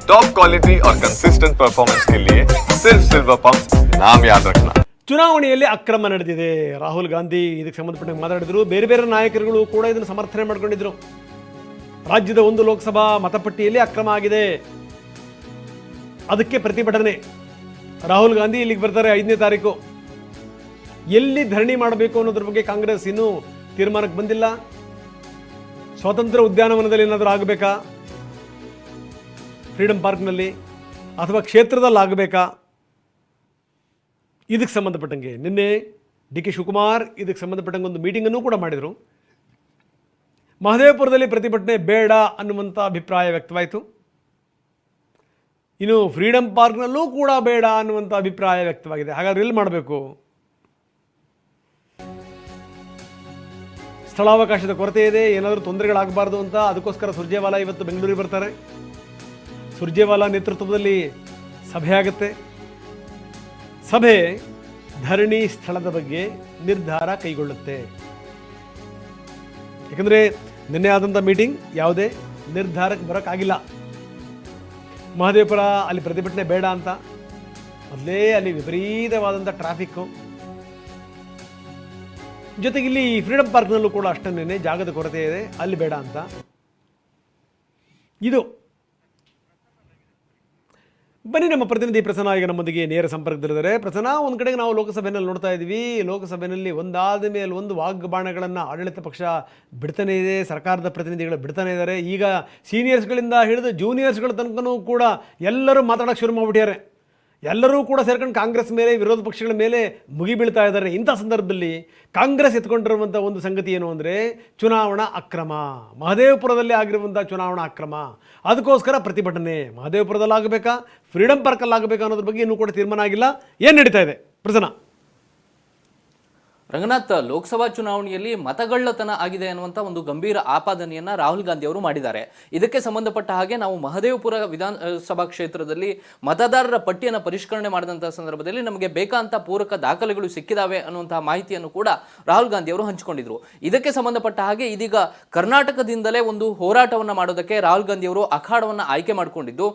Top quality और consistent performance के लिए सिर्फ सिल्वर पंप नाम याद रखना. ಚುನಾವಣೆಯಲ್ಲಿ ಅಕ್ರಮ ನಡೆದಿದೆ. ರಾಹುಲ್ ಗಾಂಧಿ ಇದಕ್ಕೆ ಸಂಬಂಧಪಟ್ಟಂಗೆ ಮಾತಾಡಿದ್ರು. ಬೇರೆ ಬೇರೆ ನಾಯಕರುಗಳು ಕೂಡ ಇದನ್ನು ಸಮರ್ಥನೆ ಮಾಡ್ಕೊಂಡಿದ್ರು. ರಾಜ್ಯದ ಒಂದು ಲೋಕಸಭಾ ಮತಪಟ್ಟಿಯಲ್ಲಿ ಅಕ್ರಮ ಆಗಿದೆ, ಅದಕ್ಕೆ ಪ್ರತಿಭಟನೆ. ರಾಹುಲ್ ಗಾಂಧಿ ಇಲ್ಲಿಗೆ ಬರ್ತಾರೆ 5ನೇ ತಾರೀಕು. ಎಲ್ಲಿ ಧರಣಿ ಮಾಡಬೇಕು ಅನ್ನೋದ್ರ ಬಗ್ಗೆ ಕಾಂಗ್ರೆಸ್ ಇನ್ನೂ ತೀರ್ಮಾನಕ್ಕೆ ಬಂದಿಲ್ಲ. ಸ್ವಾತಂತ್ರ್ಯ ಉದ್ಯಾನವನದಲ್ಲಿ ಏನಾದರೂ ಆಗಬೇಕಾ, ಫ್ರೀಡಮ್ ಪಾರ್ಕ್ನಲ್ಲಿ, ಅಥವಾ ಕ್ಷೇತ್ರದಲ್ಲಿ ಆಗಬೇಕಾ? ಇದಕ್ಕೆ ಸಂಬಂಧಪಟ್ಟಂಗೆ ನಿನ್ನೆ ಡಿ.ಕೆ. ಶಿವಕುಮಾರ್ ಇದಕ್ಕೆ ಸಂಬಂಧಪಟ್ಟಂಗೆ ಒಂದು ಮೀಟಿಂಗನ್ನು ಕೂಡ ಮಾಡಿದರು. ಮಹದೇವಪುರದಲ್ಲಿ ಪ್ರತಿಭಟನೆ ಬೇಡ ಅನ್ನುವಂಥ ಅಭಿಪ್ರಾಯ ವ್ಯಕ್ತವಾಯಿತು. ಇನ್ನು ಫ್ರೀಡಮ್ ಪಾರ್ಕ್ನಲ್ಲೂ ಕೂಡ ಬೇಡ ಅನ್ನುವಂಥ ಅಭಿಪ್ರಾಯ ವ್ಯಕ್ತವಾಗಿದೆ. ಹಾಗಾದ್ರೆ ಎಲ್ಲಿ ಮಾಡಬೇಕು? ಸ್ಥಳಾವಕಾಶದ ಕೊರತೆ ಇದೆ, ಏನಾದರೂ ತೊಂದರೆಗಳಾಗಬಾರ್ದು ಅಂತ ಅದಕ್ಕೋಸ್ಕರ ಸುರ್ಜೇವಾಲಾ ಇವತ್ತು ಬೆಂಗಳೂರಿಗೆ ಬರ್ತಾರೆ. ಸುರ್ಜೇವಾಲಾ ನೇತೃತ್ವದಲ್ಲಿ ಸಭೆ ಆಗುತ್ತೆ. ಸಭೆ ಧರಣಿ ಸ್ಥಳದ ಬಗ್ಗೆ ನಿರ್ಧಾರ ಕೈಗೊಳ್ಳುತ್ತೆ. ಯಾಕಂದರೆ ನಿನ್ನೆ ಆದಂಥ ಮೀಟಿಂಗ್ ಯಾವುದೇ ನಿರ್ಧಾರಕ್ಕೆ ಬರೋಕ್ಕಾಗಿಲ್ಲ. ಮಹದೇವಪುರ ಅಲ್ಲಿ ಪ್ರತಿಭಟನೆ ಬೇಡ ಅಂತ, ಮೊದಲೇ ಅಲ್ಲಿ ವಿಪರೀತವಾದಂಥ ಟ್ರಾಫಿಕ್ಕು. ಜೊತೆಗೆ ಇಲ್ಲಿ ಫ್ರೀಡಮ್ ಪಾರ್ಕ್ನಲ್ಲೂ ಕೂಡ ಅಷ್ಟನ್ನೇ ಜಾಗದ ಕೊರತೆ ಇದೆ, ಅಲ್ಲಿ ಬೇಡ ಅಂತ. ಇದು ಬನ್ನಿ, ನಮ್ಮ ಪ್ರತಿನಿಧಿ ಪ್ರಸನ್ನ ಈಗ ನಮ್ಮೊಂದಿಗೆ ನೇರ ಸಂಪರ್ಕದಲ್ಲಿದ್ದಾರೆ. ಪ್ರಸನ್ನ, ಒಂದು ಕಡೆಗೆ ನಾವು ಲೋಕಸಭೆಯಲ್ಲಿ ನೋಡ್ತಾ ಇದ್ದೀವಿ, ಲೋಕಸಭೆಯಲ್ಲಿ ಒಂದಾದ ಮೇಲೆ ಒಂದು ವಾಗ್ಬಾಣಗಳನ್ನು ಆಡಳಿತ ಪಕ್ಷ ಬಿಡ್ತಾನೆ ಇದೆ, ಸರ್ಕಾರದ ಪ್ರತಿನಿಧಿಗಳು ಬಿಡ್ತಾನೆ ಇದ್ದಾರೆ. ಈಗ ಸೀನಿಯರ್ಸ್ಗಳಿಂದ ಹಿಡಿದು ಜೂನಿಯರ್ಸ್ಗಳ ತನಕನೂ ಕೂಡ ಎಲ್ಲರೂ ಮಾತಾಡೋಕ್ಕೆ ಶುರು ಮಾಡಿಬಿಟ್ಟಿದ್ದಾರೆ. ಎಲ್ಲರೂ ಕೂಡ ಸೇರ್ಕೊಂಡು ಕಾಂಗ್ರೆಸ್ ಮೇಲೆ, ವಿರೋಧ ಪಕ್ಷಗಳ ಮೇಲೆ ಮುಗಿಬೀಳ್ತಾ ಇದ್ದಾರೆ. ಇಂಥ ಸಂದರ್ಭದಲ್ಲಿ ಕಾಂಗ್ರೆಸ್ ಎತ್ಕೊಂಡಿರುವಂಥ ಒಂದು ಸಂಗತಿ ಏನು ಅಂದರೆ ಚುನಾವಣಾ ಅಕ್ರಮ. ಮಹದೇವಪುರದಲ್ಲಿ ಆಗಿರುವಂಥ ಚುನಾವಣಾ ಅಕ್ರಮ, ಅದಕ್ಕೋಸ್ಕರ ಪ್ರತಿಭಟನೆ. ಮಹದೇವಪುರದಲ್ಲಿ ಆಗಬೇಕಾ, ಫ್ರೀಡಮ್ ಪಾರ್ಕಲ್ಲಿ ಆಗಬೇಕಾ ಅನ್ನೋದ್ರ ಬಗ್ಗೆ ಇನ್ನೂ ಕೂಡ ತೀರ್ಮಾನ ಆಗಿಲ್ಲ. ಏನು ನಡೀತಾ ಇದೆ ಪ್ರಸನ್ನ? ರಂಗನಾಥ್, ಲೋಕಸಭಾ ಚುನಾವಣೆಯಲ್ಲಿ ಮತಗಳ್ಳತನ ಆಗಿದೆ ಅನ್ನುವಂಥ ಒಂದು ಗಂಭೀರ ಆಪಾದನೆಯನ್ನ ರಾಹುಲ್ ಗಾಂಧಿ ಅವರು ಮಾಡಿದ್ದಾರೆ. ಇದಕ್ಕೆ ಸಂಬಂಧಪಟ್ಟ ಹಾಗೆ ನಾವು ಮಹದೇವಪುರ ವಿಧಾನಸಭಾ ಕ್ಷೇತ್ರದಲ್ಲಿ ಮತದಾರರ ಪಟ್ಟಿಯನ್ನು ಪರಿಷ್ಕರಣೆ ಮಾಡಿದಂತಹ ಸಂದರ್ಭದಲ್ಲಿ ನಮಗೆ ಬೇಕಾದಂಥ ಪೂರಕ ದಾಖಲೆಗಳು ಸಿಕ್ಕಿದಾವೆ ಅನ್ನುವಂತಹ ಮಾಹಿತಿಯನ್ನು ಕೂಡ ರಾಹುಲ್ ಗಾಂಧಿ ಅವರು ಹಂಚಿಕೊಂಡಿದ್ರು. ಇದಕ್ಕೆ ಸಂಬಂಧಪಟ್ಟ ಹಾಗೆ ಇದೀಗ ಕರ್ನಾಟಕದಿಂದಲೇ ಒಂದು ಹೋರಾಟವನ್ನು ಮಾಡೋದಕ್ಕೆ ರಾಹುಲ್ ಗಾಂಧಿ ಅವರು ಅಖಾಡವನ್ನು ಆಯ್ಕೆ ಮಾಡಿಕೊಂಡಿದ್ದು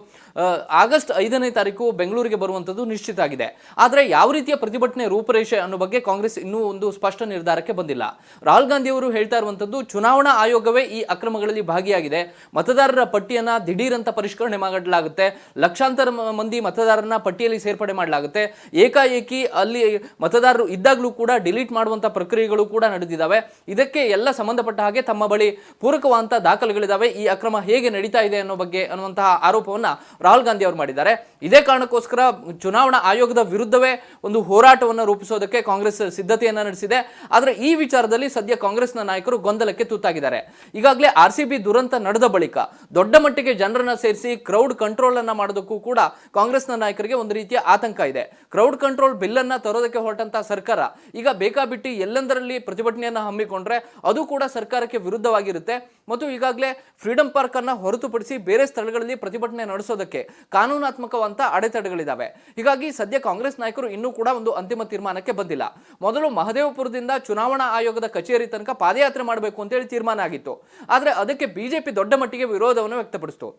ಆಗಸ್ಟ್ 5ನೇ ತಾರೀಕು ಬೆಂಗಳೂರಿಗೆ ಬರುವಂಥದ್ದು ನಿಶ್ಚಿತ ಆಗಿದೆ. ಆದರೆ ಯಾವ ರೀತಿಯ ಪ್ರತಿಭಟನೆ ರೂಪರೇಷೆ ಅನ್ನೋ ಬಗ್ಗೆ ಕಾಂಗ್ರೆಸ್ ಇನ್ನೂ ಒಂದು ಸ್ಪಷ್ಟ ನಿರ್ಧಾರಕ್ಕೆ ಬಂದಿಲ್ಲ. ರಾಹುಲ್ ಗಾಂಧಿ ಅವರು ಹೇಳ್ತಾ ಇರುವಂತದ್ದು ಚುನಾವಣಾ ಆಯೋಗವೇ ಈ ಅಕ್ರಮಗಳಲ್ಲಿ ಭಾಗಿಯಾಗಿದೆ, ಮತದಾರರ ಪಟ್ಟಿಯನ್ನ ದಿಢೀರ್ ಅಂತ ಪರಿಷ್ಕರಣೆ ಮಾಡಲಾಗುತ್ತೆ, ಲಕ್ಷಾಂತರ ಮಂದಿ ಮತದಾರರನ್ನ ಪಟ್ಟಿಯಲ್ಲಿ ಸೇರ್ಪಡೆ ಮಾಡಲಾಗುತ್ತೆ, ಏಕಾಏಕಿ ಅಲ್ಲಿ ಮತದಾರರು ಇದ್ದಾಗಲೂ ಕೂಡ ಡಿಲೀಟ್ ಮಾಡುವಂತ ಪ್ರಕ್ರಿಯೆಗಳು ಕೂಡ ನಡೆದಿದ್ದಾವೆ. ಇದಕ್ಕೆ ಎಲ್ಲ ಸಂಬಂಧಪಟ್ಟ ಹಾಗೆ ತಮ್ಮ ಬಳಿ ಪೂರಕವಾದಂತಹ ದಾಖಲೆಗಳಿದ್ದಾವೆ, ಈ ಅಕ್ರಮ ಹೇಗೆ ನಡೀತಾ ಇದೆ ಅನ್ನೋ ಬಗ್ಗೆ ಅನ್ನುವಂತಹ ಆರೋಪವನ್ನ ರಾಹುಲ್ ಗಾಂಧಿ ಅವರು ಮಾಡಿದ್ದಾರೆ. ಇದೇ ಕಾರಣಕ್ಕೋಸ್ಕರ ಚುನಾವಣಾ ಆಯೋಗದ ವಿರುದ್ಧವೇ ಒಂದು ಹೋರಾಟವನ್ನು ರೂಪಿಸೋದಕ್ಕೆ ಕಾಂಗ್ರೆಸ್ ಸಿದ್ಧತೆಯನ್ನ ನಡೆಸಿದೆ. ಆದರೆ ಈ ವಿಚಾರದಲ್ಲಿ ಸದ್ಯ ಕಾಂಗ್ರೆಸ್ನ ನಾಯಕರು ಗೊಂದಲಕ್ಕೆ ತುತ್ತಾಗಿದ್ದಾರೆ. ಈಗಾಗಲೇ RCB ದುರಂತ ನಡೆದ ಬಳಿಕ ದೊಡ್ಡ ಮಟ್ಟಿಗೆ ಜನರನ್ನ ಸೇರಿಸಿ ಕ್ರೌಡ್ ಕಂಟ್ರೋಲ್ ಅನ್ನ ಮಾಡೋದಕ್ಕೂ ಕೂಡ ಕಾಂಗ್ರೆಸ್ನ ನಾಯಕರಿಗೆ ಒಂದು ರೀತಿಯ ಆತಂಕ ಇದೆ. ಕ್ರೌಡ್ ಕಂಟ್ರೋಲ್ ಬಿಲ್ ಅನ್ನ ತರೋದಕ್ಕೆ ಹೊರಟಂತ ಸರ್ಕಾರ ಈಗ ಬೇಕಾಬಿಟ್ಟಿ ಎಲ್ಲೆಂದರಲ್ಲಿ ಪ್ರತಿಭಟನೆಯನ್ನ ಹಮ್ಮಿಕೊಂಡ್ರೆ ಅದು ಕೂಡ ಸರ್ಕಾರಕ್ಕೆ ವಿರುದ್ಧವಾಗಿರುತ್ತೆ. ಮತ್ತು ಈಗಾಗಲೇ ಫ್ರೀಡಮ್ ಪಾರ್ಕ್ ಅನ್ನ ಹೊರತುಪಡಿಸಿ ಬೇರೆ ಸ್ಥಳಗಳಲ್ಲಿ ಪ್ರತಿಭಟನೆ ನಡೆಸೋದಕ್ಕೆ ಕಾನೂನಾತ್ಮಕವಂತ ಅಡೆತಡೆಗಳಿದಾವೆ. ಹೀಗಾಗಿ ಸದ್ಯ ಕಾಂಗ್ರೆಸ್ ನಾಯಕರು ಇನ್ನೂ ಕೂಡ ಒಂದು ಅಂತಿಮ ತೀರ್ಮಾನಕ್ಕೆ ಬಂದಿಲ್ಲ. ಮೊದಲು ಮಹದೇವಪುರದಿಂದ ಚುನಾವಣಾ ಆಯೋಗದ ಕಚೇರಿ ತನಕ ಪಾದಯಾತ್ರೆ ಮಾಡಬೇಕು ಅಂತೇಳಿ ತೀರ್ಮಾನ ಆಗಿತ್ತು. ಆದರೆ ಅದಕ್ಕೆ ಬಿಜೆಪಿ ದೊಡ್ಡ ಮಟ್ಟಿಗೆ ವಿರೋಧವನ್ನು ವ್ಯಕ್ತಪಡಿಸಿತು.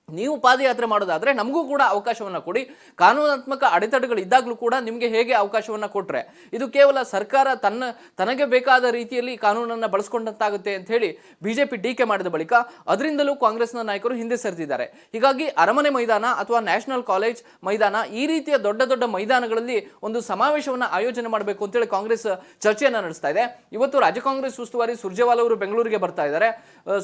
ನೀವು ಪಾದಯಾತ್ರೆ ಮಾಡೋದಾದ್ರೆ ನಮಗೂ ಕೂಡ ಅವಕಾಶವನ್ನ ಕೊಡಿ, ಕಾನೂನಾತ್ಮಕ ಅಡೆತಡೆಗಳು ಇದ್ದಾಗಲೂ ಕೂಡ ನಿಮಗೆ ಹೇಗೆ ಅವಕಾಶವನ್ನ ಕೊಟ್ರೆ ಇದು ಕೇವಲ ಸರ್ಕಾರ ತನಗೆ ಬೇಕಾದ ರೀತಿಯಲ್ಲಿ ಕಾನೂನನ್ನ ಬಳಸ್ಕೊಂಡಂತಾಗುತ್ತೆ ಅಂತ ಹೇಳಿ ಬಿಜೆಪಿ ಟೀಕೆ ಮಾಡಿದ ಬಳಿಕ ಅದರಿಂದಲೂ ಕಾಂಗ್ರೆಸ್ನ ನಾಯಕರು ಹಿಂದೆ ಸರಿದಿದ್ದಾರೆ. ಹೀಗಾಗಿ ಅರಮನೆ ಮೈದಾನ ಅಥವಾ ನ್ಯಾಷನಲ್ ಕಾಲೇಜ್ ಮೈದಾನ ಈ ರೀತಿಯ ದೊಡ್ಡ ದೊಡ್ಡ ಮೈದಾನಗಳಲ್ಲಿ ಒಂದು ಸಮಾವೇಶವನ್ನ ಆಯೋಜನೆ ಮಾಡಬೇಕು ಅಂತೇಳಿ ಕಾಂಗ್ರೆಸ್ ಚರ್ಚೆಯನ್ನ ನಡೆಸ್ತಾ ಇದೆ. ಇವತ್ತು ರಾಜ್ಯ ಕಾಂಗ್ರೆಸ್ ಉಸ್ತುವಾರಿ ಸುರ್ಜೇವಾಲಾ ಅವರು ಬೆಂಗಳೂರಿಗೆ ಬರ್ತಾ ಇದ್ದಾರೆ.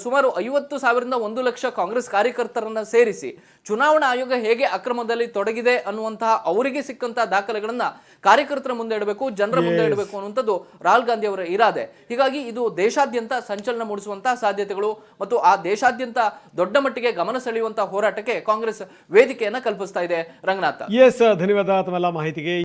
ಸುಮಾರು 50,000ರಿಂದ 1 ಲಕ್ಷ ಕಾಂಗ್ರೆಸ್ ಕಾರ್ಯಕರ್ತರನ್ನ ಸೇರಿಸಿ ಚುನಾವಣಾ ಆಯೋಗ ಹೇಗೆ ಅಕ್ರಮದಲ್ಲಿ ತೊಡಗಿದೆ ಅನ್ನುವಂತಹ ಅವರಿಗೆ ಸಿಕ್ಕಂತಹ ದಾಖಲೆಗಳನ್ನ ಕಾರ್ಯಕರ್ತರ ಮುಂದೆ ಇಡಬೇಕು, ಜನರ ಮುಂದೆ ಇಡಬೇಕು ಅನ್ನುವಂಥದ್ದು ರಾಹುಲ್ ಗಾಂಧಿ ಅವರ ಇರಾದೆ. ಹೀಗಾಗಿ ಇದು ದೇಶಾದ್ಯಂತ ಸಂಚಲನ ಮೂಡಿಸುವಂತಹ ಸಾಧ್ಯತೆಗಳು ಮತ್ತು ಆ ದೇಶಾದ್ಯಂತ ದೊಡ್ಡ ಮಟ್ಟಿಗೆ ಗಮನ ಸೆಳೆಯುವಂತಹ ಹೋರಾಟಕ್ಕೆ ಕಾಂಗ್ರೆಸ್ ವೇದಿಕೆಯನ್ನ ಕಲ್ಪಿಸ್ತಾ ಇದೆ. ರಂಗನಾಥ, ಧನ್ಯವಾದ ತಮ್ಮೆಲ್ಲ ಮಾಹಿತಿಗೆ.